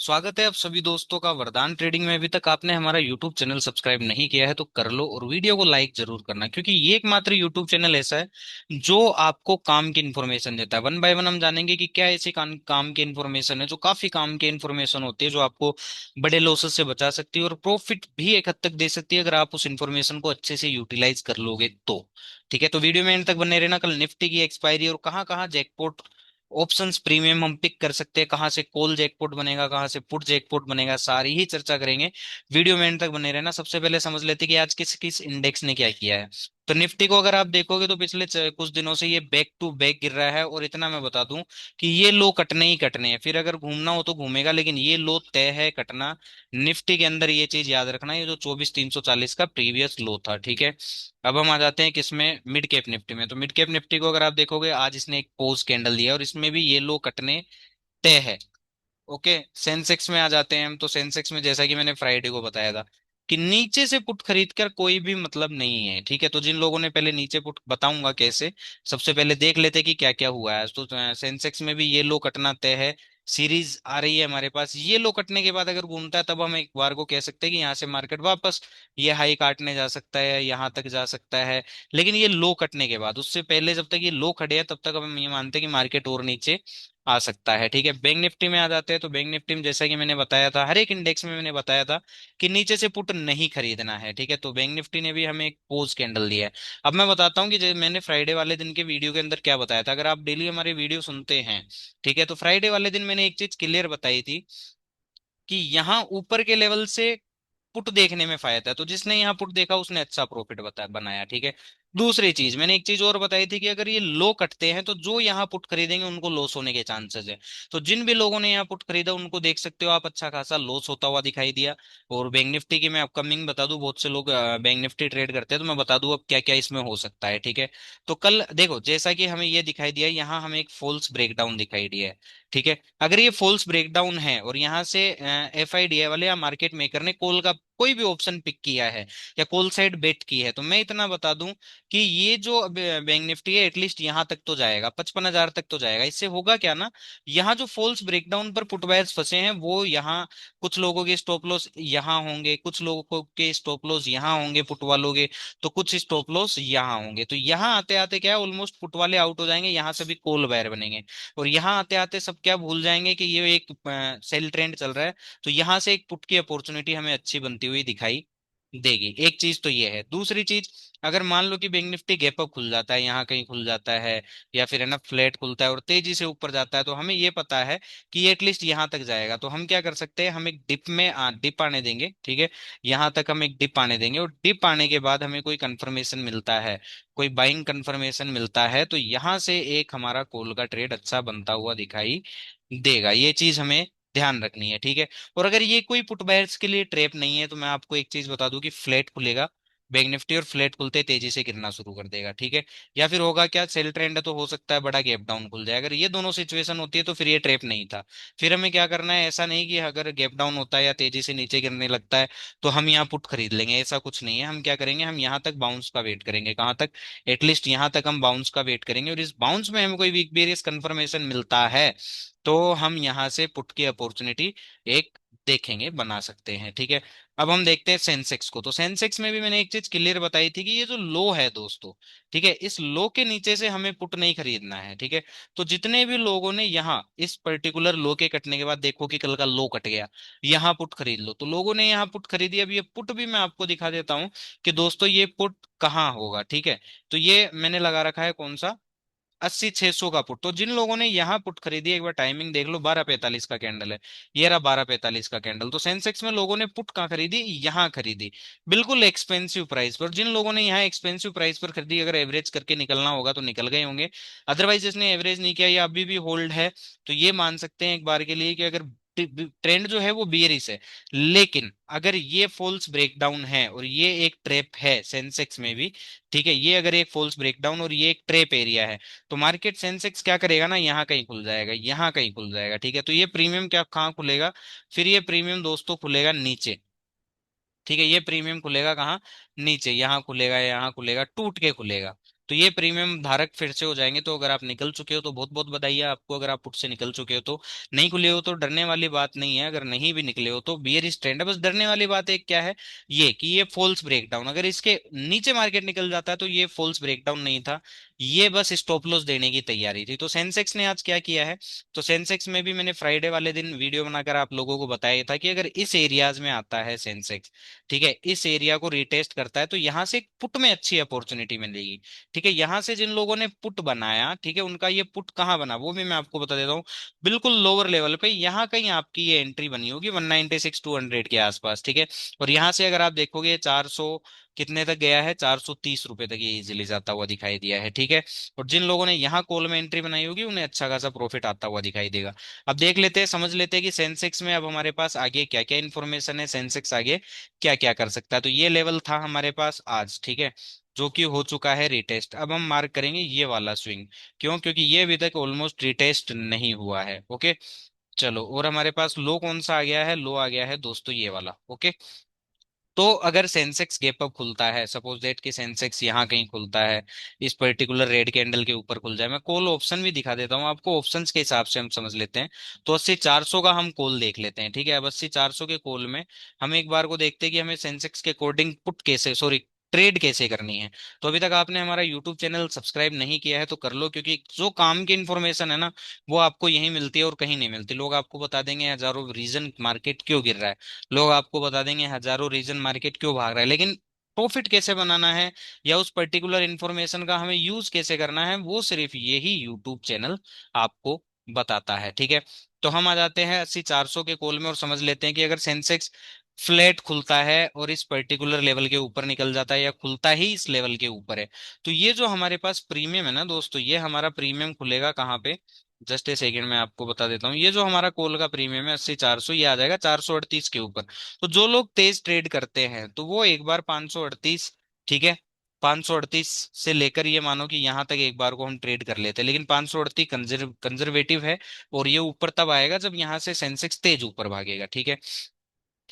स्वागत है आप सभी दोस्तों का वरदान ट्रेडिंग में। अभी तक आपने हमारा यूट्यूब चैनल सब्सक्राइब नहीं किया है तो कर लो और वीडियो को लाइक जरूर करना, क्योंकि ये एकमात्र यूट्यूब चैनल ऐसा है जो आपको काम की इन्फॉर्मेशन देता है। वन बाय वन हम जानेंगे कि क्या ऐसी काम की इन्फॉर्मेशन है जो काफी काम की इन्फॉर्मेशन होती है, जो आपको बड़े लॉसेस से बचा सकती है और प्रॉफिट भी एक हद तक दे सकती है अगर आप उस इन्फॉर्मेशन को अच्छे से यूटिलाइज कर लोगे तो। ठीक है, तो वीडियो में एंड तक बने रहना। कल निफ्टी की एक्सपायरी और कहाँ कहाँ जैकपॉट ऑप्शंस प्रीमियम हम पिक कर सकते हैं, कहाँ से कॉल जैकपॉट बनेगा, कहाँ से पुट जैकपॉट बनेगा, सारी ही चर्चा करेंगे। वीडियो में एंड तक बने रहना। सबसे पहले समझ लेते हैं कि आज किस किस इंडेक्स ने क्या किया है। तो निफ्टी को अगर आप देखोगे तो पिछले कुछ दिनों से ये बैक टू बैक गिर रहा है, और इतना मैं बता दूं कि ये लो कटने ही कटने हैं। फिर अगर घूमना हो तो घूमेगा, लेकिन ये लो तय है कटना। निफ्टी के अंदर ये चीज याद रखना, ये जो 24,340 का प्रीवियस लो था। ठीक है, अब हम आ जाते हैं किसमें, मिड कैप निफ्टी में। तो मिड कैप निफ्टी को अगर आप देखोगे, आज इसने एक पोज कैंडल दिया और इसमें भी ये लो कटने तय है। ओके, सेंसेक्स में आ जाते हैं हम। तो सेंसेक्स में जैसा कि मैंने फ्राइडे को बताया था कि नीचे से पुट खरीद कर कोई भी मतलब नहीं है। ठीक है, तो जिन लोगों ने पहले नीचे पुट, बताऊंगा कैसे। सबसे पहले देख लेते हैं कि क्या क्या हुआ है। तो सेंसेक्स में भी ये लो कटना तय है। सीरीज आ रही है हमारे पास, ये लो कटने के बाद अगर घूमता है तब हम एक बार को कह सकते हैं कि यहाँ से मार्केट वापस ये हाई काटने जा सकता है, यहाँ तक जा सकता है। लेकिन ये लो कटने के बाद, उससे पहले जब तक ये लो खड़े हैं तब तक हम ये मानते हैं कि मार्केट और नीचे आ सकता है। ठीक है, बैंक निफ्टी में आ जाते हैं। तो बैंक निफ्टी में जैसा कि मैंने बताया था, हर एक इंडेक्स में मैंने बताया था कि नीचे से पुट नहीं खरीदना है। ठीक है, तो बैंक निफ्टी ने भी हमें एक पोज कैंडल दिया है। अब मैं बताता हूँ कि मैंने फ्राइडे वाले दिन के वीडियो के अंदर क्या बताया था। अगर आप डेली हमारे वीडियो सुनते हैं, ठीक है, तो फ्राइडे वाले दिन मैंने एक चीज क्लियर बताई थी कि यहाँ ऊपर के लेवल से पुट देखने में फायदा है। तो जिसने यहाँ पुट देखा उसने अच्छा प्रॉफिट बनाया। ठीक है, दूसरी चीज मैंने एक चीज और बताई थी कि अगर ये लो कटते हैं तो जो यहाँ पुट खरीदेंगे उनको लॉस होने के चांसेस है। तो जिन भी लोगों ने यहाँ पुट खरीदा उनको देख सकते हो आप, अच्छा खासा लॉस होता हुआ दिखाई दिया। और बैंक निफ्टी की मैं अपकमिंग बता दूं, बहुत से लोग बैंक निफ्टी ट्रेड करते हैं, तो मैं बता दूं अब क्या क्या इसमें हो सकता है। ठीक है, तो कल देखो जैसा कि हमें ये दिखाई दिया, यहाँ हमें एक फॉल्स ब्रेकडाउन दिखाई दिया है। ठीक है, अगर ये फॉल्स ब्रेकडाउन है और यहाँ से FIDI वाले या मार्केट मेकर ने कॉल का कोई भी ऑप्शन पिक किया है या कॉल साइड बेट की है, तो मैं इतना बता दूं कि ये जो बैंक निफ्टी है एटलीस्ट यहाँ तक तो जाएगा, 55,000 तक तो जाएगा। इससे होगा क्या ना, यहाँ जो फॉल्स ब्रेकडाउन पर पुट बायर्स फंसे हैं वो यहाँ, कुछ लोगों के स्टॉप लॉस यहाँ होंगे, कुछ लोगों के स्टॉप लॉस यहाँ होंगे पुट वालों के, तो कुछ स्टॉप लॉस यहाँ होंगे। तो यहाँ आते आते क्या है, ऑलमोस्ट पुट वाले आउट हो जाएंगे, यहाँ से भी कॉल बायर बनेंगे। और यहाँ आते आते सब क्या भूल जाएंगे कि ये एक सेल ट्रेंड चल रहा है। तो यहाँ से एक पुट की अपॉर्चुनिटी हमें अच्छी बनती हुई दिखाई देगी। एक चीज तो ये है। दूसरी चीज, अगर मान लो कि बैंक निफ्टी गैप अप खुल जाता है, यहाँ कहीं खुल जाता है, या फिर है ना फ्लैट खुलता है और तेजी से ऊपर जाता है, तो हमें ये पता है कि ये एटलीस्ट यहाँ तक जाएगा। तो हम क्या कर सकते हैं, हम एक डिप में डिप आने देंगे। ठीक है, यहाँ तक हम एक डिप आने देंगे और डिप आने के बाद हमें कोई कंफर्मेशन मिलता है, कोई बाइंग कंफर्मेशन मिलता है, तो यहाँ से एक हमारा कॉल का ट्रेड अच्छा बनता हुआ दिखाई देगा। ये चीज हमें ध्यान रखनी है। ठीक है, और अगर ये कोई पुट बायर्स के लिए ट्रैप नहीं है तो मैं आपको एक चीज बता दूं कि फ्लैट खुलेगा बैंक निफ्टी, और फ्लैट खुलते ही तेजी से गिरना शुरू कर देगा। ठीक है, या फिर होगा क्या, सेल ट्रेंड है तो हो सकता है बड़ा गैप डाउन खुल जाए। अगर ये दोनों सिचुएशन होती है तो फिर ये ट्रैप नहीं था। फिर हमें क्या करना है, ऐसा नहीं कि अगर गैप डाउन होता है या तेजी से नीचे गिरने लगता है तो हम यहाँ पुट खरीद लेंगे, ऐसा कुछ नहीं है। हम क्या करेंगे, हम यहाँ तक बाउंस का वेट करेंगे। कहाँ तक, एटलीस्ट यहाँ तक हम बाउंस का वेट करेंगे, और इस बाउंस में हमें कोई वीक बेरियस कंफर्मेशन मिलता है तो हम यहाँ से पुट की अपॉर्चुनिटी एक देखेंगे, बना सकते हैं। ठीक है, अब हम देखते हैं सेंसेक्स को। तो सेंसेक्स में भी मैंने एक चीज क्लियर बताई थी कि ये जो लो है दोस्तों, ठीक है, इस लो के नीचे से हमें पुट नहीं खरीदना है। ठीक है, तो जितने भी लोगों ने यहाँ इस पर्टिकुलर लो के कटने के बाद, देखो कि कल का लो कट गया, यहाँ पुट खरीद लो, तो लोगों ने यहाँ पुट खरीदी। अब ये पुट भी मैं आपको दिखा देता हूँ कि दोस्तों ये पुट कहाँ होगा। ठीक है, तो ये मैंने लगा रखा है कौन सा, 80-600 का पुट। तो जिन लोगों ने यहाँ पुट खरीदी, एक बार टाइमिंग देख लो, 12:45 का कैंडल है, ये रहा 12:45 का कैंडल। तो सेंसेक्स में लोगों ने पुट कहाँ खरीदी, यहाँ खरीदी, बिल्कुल एक्सपेंसिव प्राइस पर। जिन लोगों ने यहाँ एक्सपेंसिव प्राइस पर खरीदी, अगर एवरेज करके निकलना होगा तो निकल गए होंगे। अदरवाइज इसने एवरेज नहीं किया या अभी भी होल्ड है, तो ये मान सकते हैं एक बार के लिए कि अगर ट्रेंड जो है वो बियरिश है। लेकिन अगर ये फॉल्स ब्रेकडाउन है और ये एक ट्रैप है सेंसेक्स में भी, ठीक है, ये अगर एक फॉल्स ब्रेकडाउन और ये एक ट्रैप एरिया है, तो मार्केट सेंसेक्स क्या करेगा ना, यहाँ कहीं खुल जाएगा, यहाँ कहीं खुल जाएगा। ठीक है, तो ये प्रीमियम क्या कहाँ खुलेगा, फिर ये प्रीमियम दोस्तों खुलेगा नीचे। ठीक है, ये प्रीमियम खुलेगा कहाँ, नीचे, यहाँ खुलेगा, यहाँ खुलेगा, टूट के खुलेगा। तो ये प्रीमियम धारक फिर से हो जाएंगे। तो अगर आप निकल चुके हो तो बहुत बहुत बधाई है आपको, अगर आप पुट से निकल चुके हो तो। नहीं खुले हो तो डरने वाली बात नहीं है, अगर नहीं भी निकले हो तो बियर इज ट्रेंड है। बस डरने वाली बात एक क्या है, ये कि ये फॉल्स ब्रेकडाउन, अगर इसके नीचे मार्केट निकल जाता है तो ये फॉल्स ब्रेकडाउन नहीं था, ये बस स्टॉप लॉस देने की तैयारी थी। तो सेंसेक्स ने आज क्या किया है, तो सेंसेक्स में भी मैंने फ्राइडे वाले दिन वीडियो बनाकर आप लोगों को बताया था कि अगर इस एरियाज में आता है सेंसेक्स, ठीक है, इस एरिया को रिटेस्ट करता है तो यहां से पुट में अच्छी अपॉर्चुनिटी मिलेगी। ठीक है, यहां से जिन लोगों ने पुट बनाया, ठीक है, उनका ये पुट कहाँ बना वो भी मैं आपको बता देता हूँ। बिल्कुल लोअर लेवल पे यहाँ कहीं आपकी ये एंट्री बनी होगी 196 200 के आसपास, ठीक है। और यहाँ से अगर आप देखोगे 400 कितने तक गया है, 430 रुपए तक ये इजीली जाता हुआ दिखाई दिया है, ठीक है। और जिन लोगों ने यहाँ कॉल में एंट्री बनाई होगी उन्हें अच्छा खासा प्रॉफिट आता हुआ दिखाई देगा। अब देख लेते हैं, समझ लेते हैं कि सेंसेक्स में अब हमारे पास आगे क्या क्या इन्फॉर्मेशन है, सेंसेक्स आगे क्या क्या कर सकता है। तो ये लेवल था हमारे पास आज, ठीक है, जो कि हो चुका है रिटेस्ट। अब हम मार्क करेंगे ये वाला स्विंग, क्यों, क्योंकि ये अभी तक ऑलमोस्ट रिटेस्ट नहीं हुआ है, ओके। चलो, और हमारे पास लो कौन सा आ गया है, लो आ गया है दोस्तों ये वाला, ओके। तो अगर सेंसेक्स गैप अप खुलता है, सपोज दैट कि सेंसेक्स यहाँ कहीं खुलता है, इस पर्टिकुलर रेड कैंडल के ऊपर खुल जाए, मैं कॉल ऑप्शन भी दिखा देता हूँ आपको, ऑप्शंस के हिसाब से हम समझ लेते हैं। तो 80 400 का हम कॉल देख लेते हैं, ठीक है। अब 80 400 के कॉल में हम एक बार को देखते हैं कि हमें सेंसेक्स के अकॉर्डिंग पुट कैसे, सॉरी, ट्रेड कैसे करनी है। तो अभी तक आपने हमारा यूट्यूब चैनल सब्सक्राइब नहीं किया है तो कर लो, क्योंकि जो काम की इन्फॉर्मेशन है ना, वो आपको यहीं मिलती है और कहीं नहीं मिलती। लोग आपको बता देंगे हजारों रीजन मार्केट क्यों गिर रहा है, लोग आपको बता देंगे हजारों रीजन मार्केट क्यों भाग रहा है, लेकिन प्रॉफिट कैसे बनाना है या उस पर्टिकुलर इंफॉर्मेशन का हमें यूज कैसे करना है, वो सिर्फ यही यूट्यूब चैनल आपको बताता है, ठीक है। तो हम आ जाते हैं 80 400 के कॉल में और समझ लेते हैं कि अगर सेंसेक्स फ्लैट खुलता है और इस पर्टिकुलर लेवल के ऊपर निकल जाता है या खुलता ही इस लेवल के ऊपर है, तो ये जो हमारे पास प्रीमियम है ना दोस्तों, ये हमारा प्रीमियम खुलेगा कहाँ पे, जस्ट ए सेकेंड में आपको बता देता हूँ। ये जो हमारा कॉल का प्रीमियम है 80 400, ये आ जाएगा 438 के ऊपर। तो जो लोग तेज ट्रेड करते हैं तो वो एक बार 538, ठीक है, 538 से लेकर ये मानो कि यहाँ तक एक बार को हम ट्रेड कर लेते हैं, लेकिन 538 कंजर्वेटिव है। और ये ऊपर तब आएगा जब यहाँ से सेंसेक्स तेज ऊपर भागेगा, ठीक है।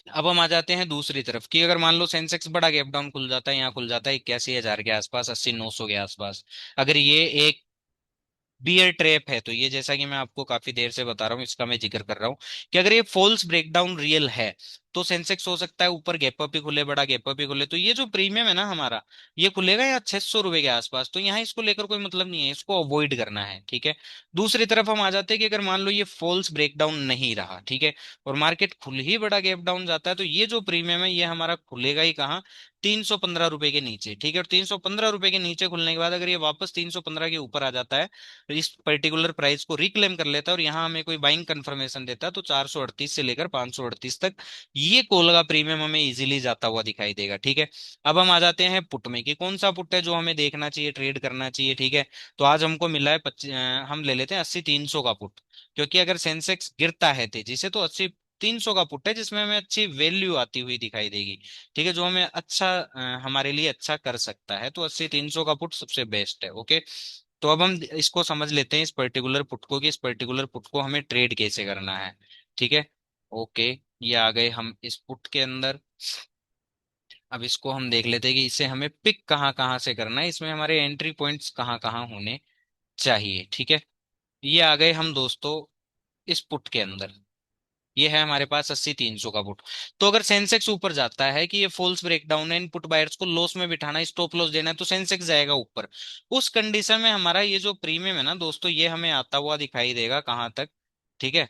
अब हम आ जाते हैं दूसरी तरफ कि अगर मान लो सेंसेक्स बड़ा गैप डाउन खुल जाता है, यहाँ खुल जाता है 81 हजार के आसपास, 80 900 के आसपास, अगर ये एक बियर ट्रैप है, तो ये जैसा कि मैं आपको काफी देर से बता रहा हूँ, इसका मैं जिक्र कर रहा हूँ कि अगर ये फॉल्स ब्रेकडाउन रियल है तो सेंसेक्स हो सकता है ऊपर गैप अप ही खुले, बड़ा गैप अप ही खुले, तो ये जो प्रीमियम है ना हमारा, ये खुलेगा यहाँ 600 रुपए के आसपास। तो यहाँ इसको लेकर कोई मतलब नहीं है, इसको अवॉइड करना है, ठीक है। दूसरी तरफ हम आ जाते हैं कि अगर मान लो ये फॉल्स ब्रेकडाउन नहीं रहा, ठीक है, और मार्केट खुल ही बड़ा गैप डाउन जाता है, तो ये जो प्रीमियम है ये हमारा खुलेगा ही कहाँ, 315 रुपए के नीचे, ठीक है। और 315 रुपए के नीचे खुलने के बाद अगर ये वापस 315 के ऊपर आ जाता है, इस पर्टिकुलर प्राइस को रिक्लेम कर लेता है और यहाँ हमें कोई बाइंग कंफर्मेशन देता है, तो 438 से लेकर 538 तक ये कोल का प्रीमियम हमें इजीली जाता हुआ दिखाई देगा, ठीक है। अब हम आ जाते हैं पुट में कि कौन सा पुट है जो हमें देखना चाहिए, ट्रेड करना चाहिए, ठीक है। तो आज हमको मिला है हम ले लेते हैं 80 300 का पुट, क्योंकि अगर सेंसेक्स गिरता है तेजी से तो 80 300 का पुट है जिसमें हमें अच्छी वैल्यू आती हुई दिखाई देगी, ठीक है, जो हमें अच्छा हमारे लिए अच्छा कर सकता है। तो 80 300 का पुट सबसे बेस्ट है, ओके। तो अब हम इसको समझ लेते हैं, इस पर्टिकुलर पुट को, कि इस पर्टिकुलर पुट को हमें ट्रेड कैसे करना है, ठीक है, ओके। ये आ गए हम इस पुट के अंदर। अब इसको हम देख लेते हैं कि इसे हमें पिक कहाँ कहाँ से करना है, इसमें हमारे एंट्री पॉइंट्स कहाँ कहाँ होने चाहिए, ठीक है। ये आ गए हम दोस्तों इस पुट के अंदर, ये है हमारे पास 80 300 का पुट। तो अगर सेंसेक्स ऊपर जाता है कि ये फॉल्स ब्रेकडाउन है, इन पुट बायर्स को लॉस में बिठाना, स्टॉप लॉस देना है, तो सेंसेक्स जाएगा ऊपर। उस कंडीशन में हमारा ये जो प्रीमियम है ना दोस्तों, ये हमें आता हुआ दिखाई देगा कहाँ तक, ठीक है।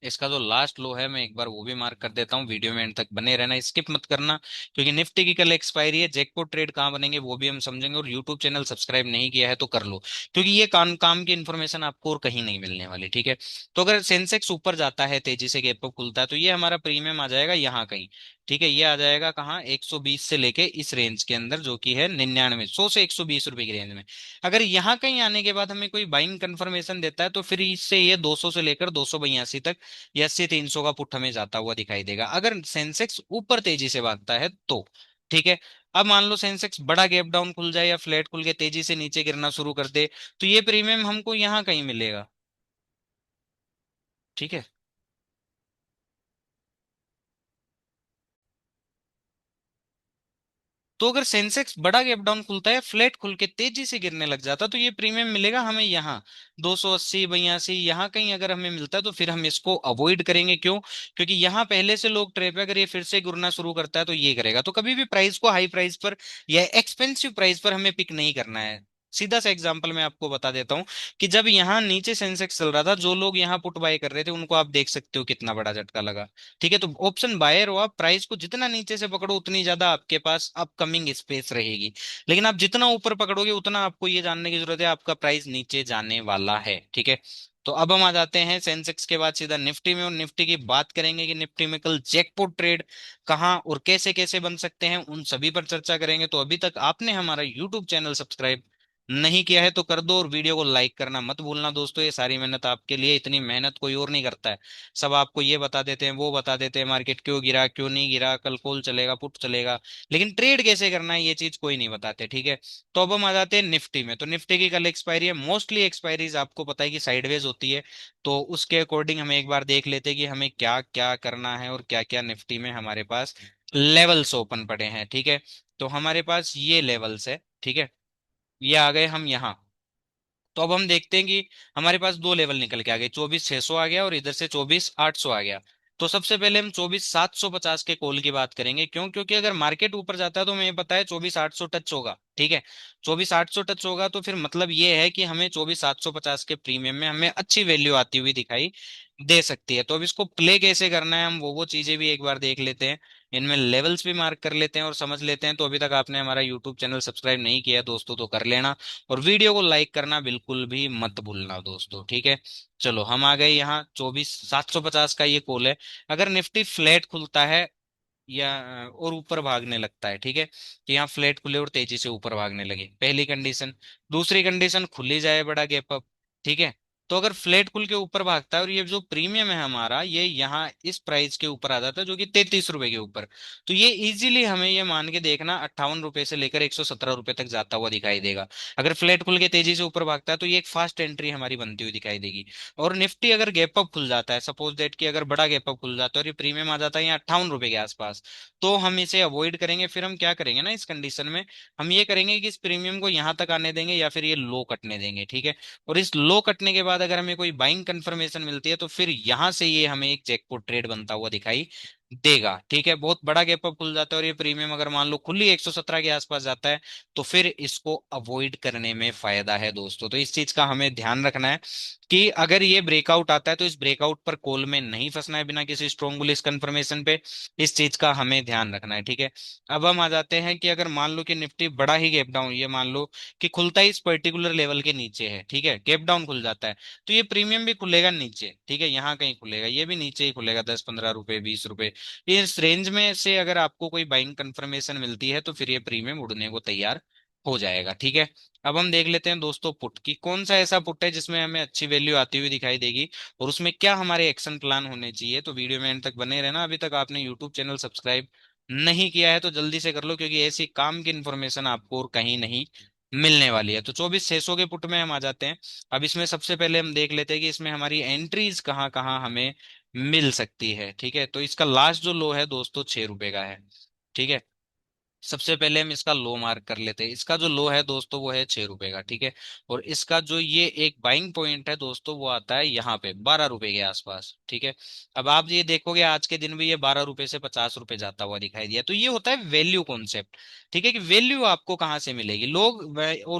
इसका जो लास्ट लो है मैं एक बार वो भी मार्क कर देता हूँ, वीडियो में एंड तक बने रहना, स्किप मत करना, क्योंकि निफ्टी की कल एक्सपायरी है, जैकपॉट ट्रेड कहाँ बनेंगे वो भी हम समझेंगे। और यूट्यूब चैनल सब्सक्राइब नहीं किया है तो कर लो, क्योंकि ये काम काम की इन्फॉर्मेशन आपको और कहीं नहीं मिलने वाली, ठीक है। तो अगर सेंसेक्स ऊपर जाता है, तेजी से गैप अप खुलता है, तो ये हमारा प्रीमियम आ जाएगा यहाँ कहीं, ठीक है। ये आ जाएगा कहाँ, 120 से लेके इस रेंज के अंदर, जो कि है 99 100 से 120 रुपए की रेंज में। अगर यहाँ कहीं आने के बाद हमें कोई बाइंग कंफर्मेशन देता है तो फिर इससे ये 200 से लेकर 282 तक या 80 300 का पुट हमें जाता हुआ दिखाई देगा, अगर सेंसेक्स ऊपर तेजी से भागता है तो, ठीक है। अब मान लो सेंसेक्स बड़ा गैप डाउन खुल जाए या फ्लैट खुल के तेजी से नीचे गिरना शुरू कर दे, तो ये प्रीमियम हमको यहाँ कहीं मिलेगा, ठीक है। तो अगर सेंसेक्स बड़ा गैप डाउन खुलता है, फ्लैट खुल के तेजी से गिरने लग जाता, तो ये प्रीमियम मिलेगा हमें यहाँ 280 82 यहाँ कहीं अगर हमें मिलता है, तो फिर हम इसको अवॉइड करेंगे। क्यों? क्योंकि यहाँ पहले से लोग ट्रेप है, अगर ये फिर से गिरना शुरू करता है तो ये करेगा। तो कभी भी प्राइस को हाई प्राइस पर या एक्सपेंसिव प्राइस पर हमें पिक नहीं करना है। सीधा सा एग्जांपल मैं आपको बता देता हूँ कि जब यहाँ नीचे सेंसेक्स चल रहा था, जो लोग यहाँ पुट बाय कर रहे थे उनको आप देख सकते हो कितना बड़ा झटका लगा। ठीक है, तो ऑप्शन बायर हो आप, प्राइस को जितना नीचे से पकड़ो उतनी ज्यादा आपके पास अपकमिंग स्पेस रहेगी। लेकिन आप जितना ऊपर पकड़ोगे उतना आपको ये जानने की जरूरत है आपका प्राइस नीचे जाने वाला है। ठीक है, तो अब हम आ जाते हैं सेंसेक्स के बाद सीधा निफ्टी में, और निफ्टी की बात करेंगे कि निफ्टी में कल जैकपॉट ट्रेड कहाँ और कैसे कैसे बन सकते हैं, उन सभी पर चर्चा करेंगे। तो अभी तक आपने हमारा यूट्यूब चैनल सब्सक्राइब नहीं किया है तो कर दो, और वीडियो को लाइक करना मत भूलना दोस्तों। ये सारी मेहनत आपके लिए, इतनी मेहनत कोई और नहीं करता है। सब आपको ये बता देते हैं, वो बता देते हैं, मार्केट क्यों गिरा, क्यों नहीं गिरा, कल कॉल चलेगा, पुट चलेगा, लेकिन ट्रेड कैसे करना है ये चीज कोई नहीं बताते। ठीक है, तो अब हम आ जाते हैं निफ्टी में। तो निफ्टी की कल एक्सपायरी है। मोस्टली एक्सपायरीज आपको पता है कि साइडवेज होती है, तो उसके अकॉर्डिंग हम एक बार देख लेते हैं कि हमें क्या क्या करना है और क्या क्या निफ्टी में हमारे पास लेवल्स ओपन पड़े हैं। ठीक है, तो हमारे पास ये लेवल्स है। ठीक है, ये आ गए हम यहाँ। तो अब हम देखते हैं कि हमारे पास दो लेवल निकल के आ गए, 24,600 आ गया और इधर से 24,800 आ गया। तो सबसे पहले हम 24,750 के कॉल की बात करेंगे। क्यों? क्योंकि अगर मार्केट ऊपर जाता है तो हमें पता है 24,800 टच होगा। ठीक है, 24,800 टच होगा तो फिर मतलब ये है कि हमें 24,750 के प्रीमियम में हमें अच्छी वैल्यू आती हुई दिखाई दे सकती है। तो अब इसको प्ले कैसे करना है, हम वो चीजें भी एक बार देख लेते हैं, इनमें लेवल्स भी मार्क कर लेते हैं और समझ लेते हैं। तो अभी तक आपने हमारा यूट्यूब चैनल सब्सक्राइब नहीं किया है दोस्तों तो कर लेना, और वीडियो को लाइक करना बिल्कुल भी मत भूलना दोस्तों। ठीक है, चलो हम आ गए यहाँ। 24,750 का ये कॉल है। अगर निफ्टी फ्लैट खुलता है या और ऊपर भागने लगता है, ठीक है, कि यहाँ फ्लैट खुले और तेजी से ऊपर भागने लगे, पहली कंडीशन। दूसरी कंडीशन, खुली जाए बड़ा गैप अप। ठीक है, तो अगर फ्लैट खुल के ऊपर भागता है और ये जो प्रीमियम है हमारा ये यहाँ इस प्राइस के ऊपर आ जाता है जो कि 33 रुपए के ऊपर, तो ये इजीली हमें ये मान के देखना 58 रुपए से लेकर 117 रुपए तक जाता हुआ दिखाई देगा। अगर फ्लैट खुल के तेजी से ऊपर भागता है तो ये एक फास्ट एंट्री हमारी बनती हुई दिखाई देगी। और निफ्टी अगर गैप अप खुल जाता है, सपोज दैट कि अगर बड़ा गैप अप खुल जाता है और ये प्रीमियम आ जाता है यहाँ 58 रुपए के आसपास, तो हम इसे अवॉइड करेंगे। फिर हम क्या करेंगे ना इस कंडीशन में, हम ये करेंगे कि इस प्रीमियम को यहाँ तक आने देंगे या फिर ये लो कटने देंगे। ठीक है, और इस लो कटने के बाद अगर हमें कोई बाइंग कंफर्मेशन मिलती है तो फिर यहां से ये हमें एक जैकपॉट ट्रेड बनता हुआ दिखाई देगा। ठीक है, बहुत बड़ा गैप अप खुल जाता है और ये प्रीमियम अगर मान लो खुली 117 के आसपास जाता है तो फिर इसको अवॉइड करने में फायदा है दोस्तों। तो इस चीज का हमें ध्यान रखना है कि अगर ये ब्रेकआउट आता है तो इस ब्रेकआउट पर कॉल में नहीं फंसना है बिना किसी स्ट्रॉन्ग बुलिश कंफर्मेशन पे। इस चीज का हमें ध्यान रखना है। ठीक है, अब हम आ जाते हैं कि अगर मान लो कि निफ्टी बड़ा ही गैप डाउन, ये मान लो कि खुलता ही इस पर्टिकुलर लेवल के नीचे है, ठीक है, गैप डाउन खुल जाता है, तो ये प्रीमियम भी खुलेगा नीचे। ठीक है, यहाँ कहीं खुलेगा, ये भी नीचे ही खुलेगा, 10 15 रुपए 20 रुपए इस रेंज में से अगर आपको कोई बाइंग कंफर्मेशन मिलती है तो फिर ये प्रीमियम उड़ने को तैयार हो जाएगा। ठीक है, अब हम देख लेते हैं दोस्तों पुट की, कौन सा ऐसा पुट है जिसमें हमें अच्छी वैल्यू आती हुई दिखाई देगी और उसमें क्या हमारे एक्शन प्लान होने चाहिए। तो वीडियो में एंड तक बने रहना। अभी तक आपने यूट्यूब चैनल सब्सक्राइब नहीं किया है तो जल्दी से कर लो, क्योंकि ऐसी काम की इन्फॉर्मेशन आपको और कहीं नहीं मिलने वाली है। तो 24,600 के पुट में हम आ जाते हैं। अब इसमें सबसे पहले हम देख लेते हैं कि इसमें हमारी एंट्रीज कहाँ कहाँ हमें मिल सकती है। ठीक है, तो इसका लास्ट जो लो है दोस्तों 6 रुपए का है। ठीक है, सबसे पहले हम इसका लो मार्क कर लेते हैं। इसका जो लो है दोस्तों वो है 6 रुपए का। ठीक है, और इसका जो ये एक बाइंग पॉइंट है दोस्तों वो आता है यहाँ पे 12 रुपए के आसपास। ठीक है, अब आप ये देखोगे आज के दिन भी ये 12 रुपए से 50 रुपए जाता हुआ दिखाई दिया। तो ये होता है वैल्यू कॉन्सेप्ट। ठीक है, कि वैल्यू आपको कहाँ से मिलेगी। लोग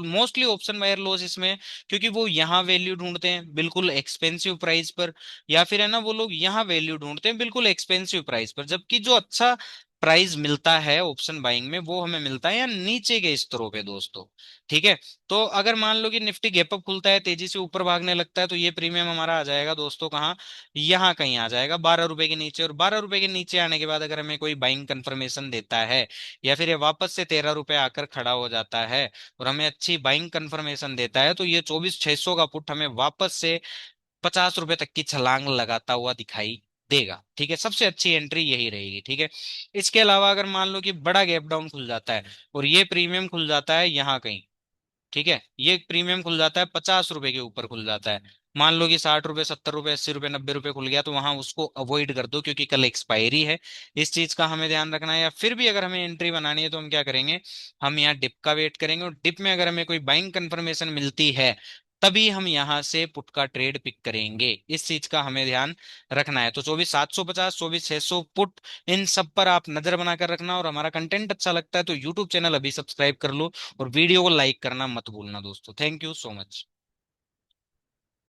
मोस्टली ऑप्शन बायर लोग इसमें, क्योंकि वो यहाँ वैल्यू ढूंढते हैं बिल्कुल एक्सपेंसिव प्राइस पर, या फिर है ना वो लोग यहाँ वैल्यू ढूंढते हैं बिल्कुल एक्सपेंसिव प्राइस पर, जबकि जो अच्छा प्राइस मिलता है ऑप्शन बाइंग में वो हमें मिलता है या नीचे के स्तरों पे दोस्तों। ठीक है, तो अगर मान लो कि निफ्टी गैप अप खुलता है, तेजी से ऊपर भागने लगता है, तो ये प्रीमियम हमारा आ जाएगा दोस्तों कहाँ, यहाँ कहीं आ जाएगा 12 रुपए के नीचे। और 12 रुपए के नीचे आने के बाद अगर हमें कोई बाइंग कंफर्मेशन देता है या फिर ये वापस से 13 रुपए आकर खड़ा हो जाता है और हमें अच्छी बाइंग कंफर्मेशन देता है, तो ये 24,600 का पुट हमें वापस से 50 रुपए तक की छलांग लगाता हुआ दिखाई देगा। ठीक है, सबसे अच्छी एंट्री यही रहेगी। ठीक है, इसके अलावा अगर मान लो कि बड़ा गैप डाउन खुल जाता है और ये प्रीमियम खुल जाता है यहाँ कहीं, ठीक है, ये प्रीमियम खुल जाता है 50 रुपए के ऊपर खुल जाता है। मान लो कि 60 रुपए, 70 रुपए, 80 रुपए, 90 रुपए खुल गया, तो वहां उसको अवॉइड कर दो, क्योंकि कल एक्सपायरी है। इस चीज का हमें ध्यान रखना है। या फिर भी अगर हमें एंट्री बनानी है तो हम क्या करेंगे, हम यहाँ डिप का वेट करेंगे, और डिप में अगर हमें कोई बाइंग कंफर्मेशन मिलती है तभी हम यहाँ से पुट का ट्रेड पिक करेंगे। इस चीज का हमें ध्यान रखना है। तो 24,750, 24,600 पुट, इन सब पर आप नजर बनाकर रखना। और हमारा कंटेंट अच्छा लगता है तो यूट्यूब चैनल अभी सब्सक्राइब कर लो, और वीडियो को लाइक करना मत भूलना दोस्तों। Thank you so much.